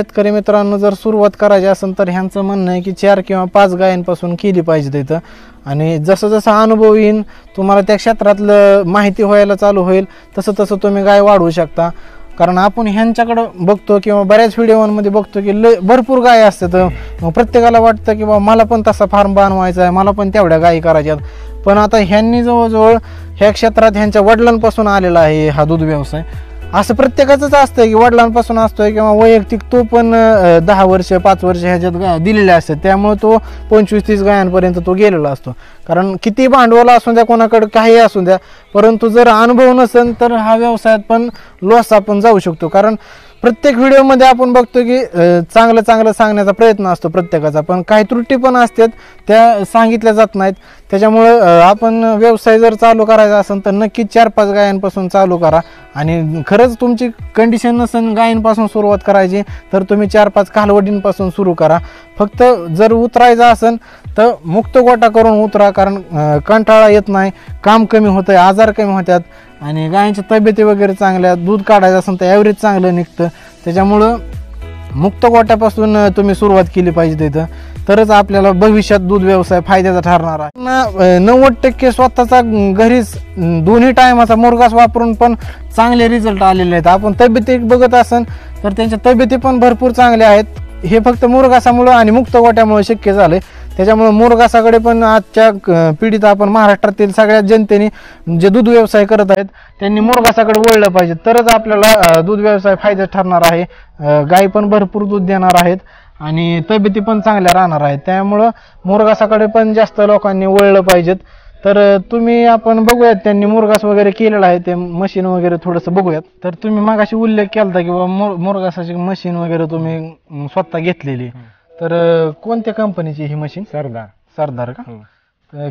शेतकरी मित्रांनो जर सुरुवात करायची असेल तर ह्यांचं म्हणणं आहे की 4 किंवा 5 गायांपासून केली पाहिजे तिथं. आणि जसं जसं अनुभव येईल तुम्हाला त्या क्षेत्रातलं माहिती व्हायला चालू होईल तसं तसं तुम्ही गाय वाढवू शकता. कारण आपण ह्यांच्याकडं बघतो किंवा बऱ्याच व्हिडिओमध्ये बघतो की भरपूर गाय असतात. मग प्रत्येकाला वाटतं की बाबा मला पण तसा फार्म बनवायचा आहे, मला पण तेवढ्या गायी करायच्यात. पण आता ह्यांनी जवळजवळ ह्या क्षेत्रात ह्यांच्या वडिलांपासून आलेला आहे हा दूध व्यवसाय. असं प्रत्येकाचंच असतं की वडिलांपासून असतोय किंवा वैयक्तिक तो पण 10 वर्ष 5 वर्ष ह्याच्यात दिलेले असतात. त्यामुळे तो 25-30 गायांपर्यंत तो गेलेला असतो. कारण किती भांडवल असू द्या कोणाकडे काही असू द्या, परंतु जर अनुभव नसेल तर हा व्यवसायात पण लॉस आपण जाऊ शकतो. कारण प्रत्येक व्हिडिओमध्ये आपण बघतो की चांगलं चांगलं सांगण्याचा प्रयत्न असतो प्रत्येकाचा, पण काही त्रुटी पण असतात त्या सांगितल्या जात नाहीत. त्याच्यामुळं आपण व्यवसाय जर चालू करायचा असेल तर नक्कीच 4-5 गायांपासून चालू करा. आणि खरंच तुमची कंडिशन नसेल गायींपासून सुरुवात करायची तर तुम्ही 4-5 कालवडींपासून सुरू करा. फक्त जर उतरायचं असेल तर मुक्त गोटा करून उतरा. कारण कंटाळा येत नाही, काम कमी होतं, आजार कमी होतात आणि गायींच्या तब्येती वगैरे चांगल्या, दूध काढायचं असेल तर ॲव्हरेज चांगलं निघतं. त्याच्यामुळं मुक्त गोट्यापासून तुम्ही सुरुवात केली पाहिजे तिथं, तरच आपल्याला भविष्यात दूध व्यवसाय फायद्याचा ठरणार आहे. 90% स्वतःचा घरीच दोन्ही टायमाचा मुरघास वापरून पण चांगले रिझल्ट आलेले आहेत. आपण तब्येती बघत असेल तर त्यांच्या तब्येती पण भरपूर चांगल्या आहेत. हे फक्त मुरघासामुळं आणि मुक्त गोट्यामुळे शक्य झालं. त्याच्यामुळे मुरघासाकडे पण आजच्या पिढीत आपण महाराष्ट्रातील सगळ्या जनतेने जे दूध व्यवसाय करत आहेत त्यांनी मुरघासाकडे वळलं पाहिजे, तरच आपल्याला दूध व्यवसाय फायदा ठरणार आहे. गाय पण भरपूर दूध देणार आहेत आणि तब्येती पण चांगल्या राहणार आहेत. त्यामुळं मुरघासाकडे पण जास्त लोकांनी वळलं पाहिजेत. तर तुम्ही आपण बघूयात त्यांनी मुरघास वगैरे केलेला आहे, ते मशीन वगैरे थोडंसं बघूयात. तर तुम्ही मागाशी उल्लेख केला की बाबा मुरघासाची मशीन वगैरे तुम्ही स्वतः घेतलेली, तर कोणत्या कंपनीची ही मशीन? सरदार का?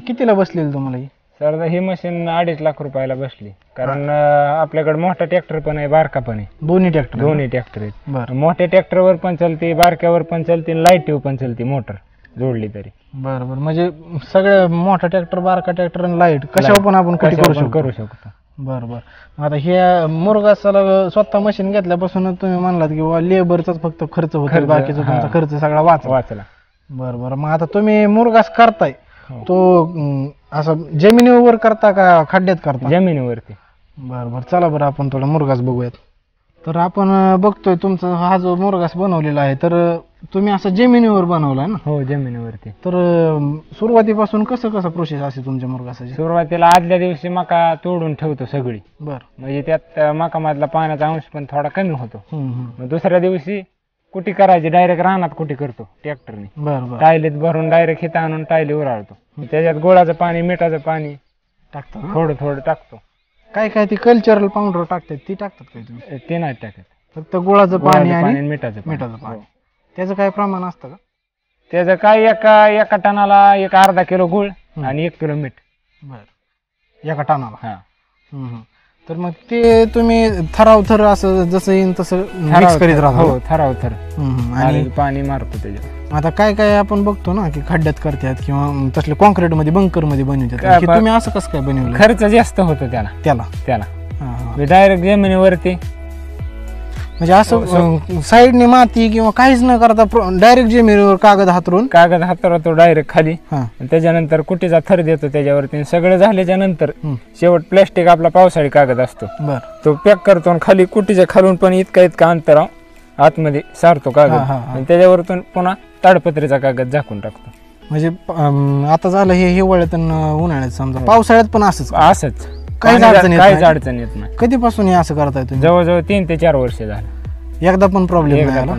कितीला बसलेली तुम्हाला ही? सरदार ही मशीन 2.5 लाख रुपयाला बसली. कारण आपल्याकडे मोठा ट्रॅक्टर पण आहे, बारका पण आहे. दोन्ही ट्रॅक्टर आहेत. मोठ्या ट्रॅक्टरवर पण चालते, बारक्यावर पण चालते, लाईट पण चालते, मोटर जोडली तरी. बरोबर. म्हणजे सगळं मोठा ट्रॅक्टर, बारका ट्रॅक्टर आणि लाईट कशावर पण आपण करू शकतो. बरोबर. आता हे मुरघासाला स्वतः मशीन घेतल्यापासून तुम्ही म्हणलात की बाबा लेबरचाच फक्त खर्च होतो, बाकीचा तुमचा खर्च सगळा वाचला. बरोबर. मग आता तुम्ही मुरघास करताय तो असं जमिनीवर करता का खड्ड्यात करता? जमिनीवरती. बरोबर. चला बरं आपण थोडा मुरघास बघूयात. तर आपण बघतोय तुमचा हा जो मुरघास बनवलेला आहे तर तुम्ही असं जमिनीवर बनवलाय ना? हो, जमिनीवरती. तर सुरुवातीपासून कसं प्रोसेस असते तुमच्या मुरघासाची? सुरुवातीला आदल्या दिवशी मका तोडून ठेवतो सगळी. म्हणजे त्यात मका मधला पाण्याचा अंश पण थोडा कमी होतो. मग दुसऱ्या दिवशी कुटी करायची, डायरेक्ट रानात कुटी करतो ट्रॅक्टरने. बरोबर. टायलीत भरून डायरेक्ट हिता आणून टायली उराळतो. त्याच्यात गोळाचं पाणी, मिठाचं पाणी टाकतो, थोडं टाकतो. काय ती कल्चरल पावडर टाकतात ती टाकतात काय तुम्ही? ते नाही टाकत, फक्त गुळाचं पाणी आणि मिठाचं पाणी. त्याचं काय प्रमाण असतं का? त्याचं काय एका टनाला 1/2 किलो गुळ आणि 1 किलो मीठ. बरं. एका टनाला? तर मग ते तुम्ही थर असं जसं येईल तसं मिक्स करीत राहतो? हो, थर. आणि पाणी मारतो त्याच्यात. आता काय आपण बघतो ना की खड्ड्यात करतात किंवा तसले कॉन्क्रीट मध्ये, बंकर मध्ये बनवतात. तुम्ही असं कसं काय बनवलं? खर्च जास्त होतो त्याला. डायरेक्ट जमिनीवरती म्हणजे असं साईडने माती किंवा काहीच न करता डायरेक्ट जमिनीवर कागद हातरतो डायरेक्ट खाली. त्याच्यानंतर कुटीचा थर देतो त्याच्यावरती. सगळं झाल्याच्या नंतर शेवट प्लॅस्टिक आपला पावसाळी कागद असतो तो पॅक करतो आणि खाली कुटीच्या खालून पण इतका अंतर आतमध्ये सारतो कागद आणि त्याच्यावरतून पुन्हा ताडपत्रीचा कागद झाकून टाकतो. म्हणजे आता झालं हे हिवाळ्यात उन्हाळ्यात, समजा पावसाळ्यात पण असंच काहीच अडचण येत नाही. कधीपासून हे असं करताय तुम्ही? जवळजवळ 3 ते 4 वर्ष झालं. एकदा पण प्रॉब्लेम नाही आला?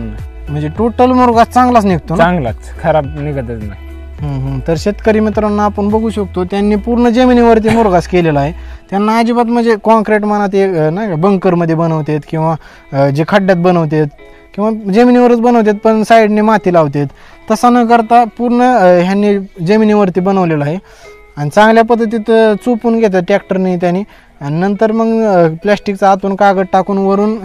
म्हणजे टोटल मुरघास चांगलाच निघतो? चांगलाच, खराब निघतच नाही. तर शेतकरी मित्रांना आपण बघू शकतो त्यांनी पूर्ण जमिनीवरती मुरघास केलेला आहे. त्यांना अजिबात म्हणजे कॉन्क्रीट म्हणा ते नाही का बंकर मध्ये बनवतात किंवा जे खड्ड्यात बनवतात किंवा जमिनीवरच बनवतात पण साईडने माती लावतात, तसा न करता पूर्ण ह्यांनी जमिनीवरती बनवलेलं आहे. आणि चांगल्या पद्धतीत चुपून घेतात ट्रॅक्टरने त्यांनी. आणि नंतर मग प्लॅस्टिकचा आतून कागद टाकून वरून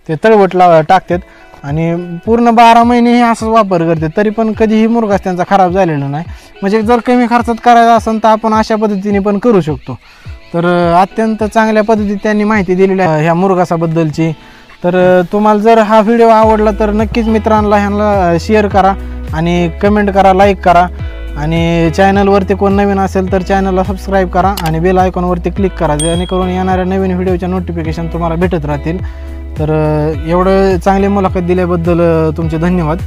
ते तळवट टाकतात आणि पूर्ण 12 महिने हे असंच वापर करतात. तरी पण कधीही मुरघास त्यांचा खराब झालेला नाही. म्हणजे जर कमी खर्चात करायचा असेल तर आपण अशा पद्धतीने पण करू शकतो. तर अत्यंत चांगल्या पद्धतीत त्यांनी माहिती दिलेली आहे ह्या मुरघासाबद्दलची. तर तुम्हाला जर हा व्हिडिओ आवडला तर नक्कीच मित्रांना ह्यांना शेअर करा आणि कमेंट करा, लाईक करा आणि चॅनलवरती कोण नवीन असेल तर चॅनलला सबस्क्राईब करा आणि बेल आयकॉनवरती क्लिक करा, जेणेकरून येणाऱ्या नवीन व्हिडिओच्या नोटिफिकेशन तुम्हाला भेटत राहतील. तर एवढं चांगली मुलाखत दिल्याबद्दल तुमचे धन्यवाद.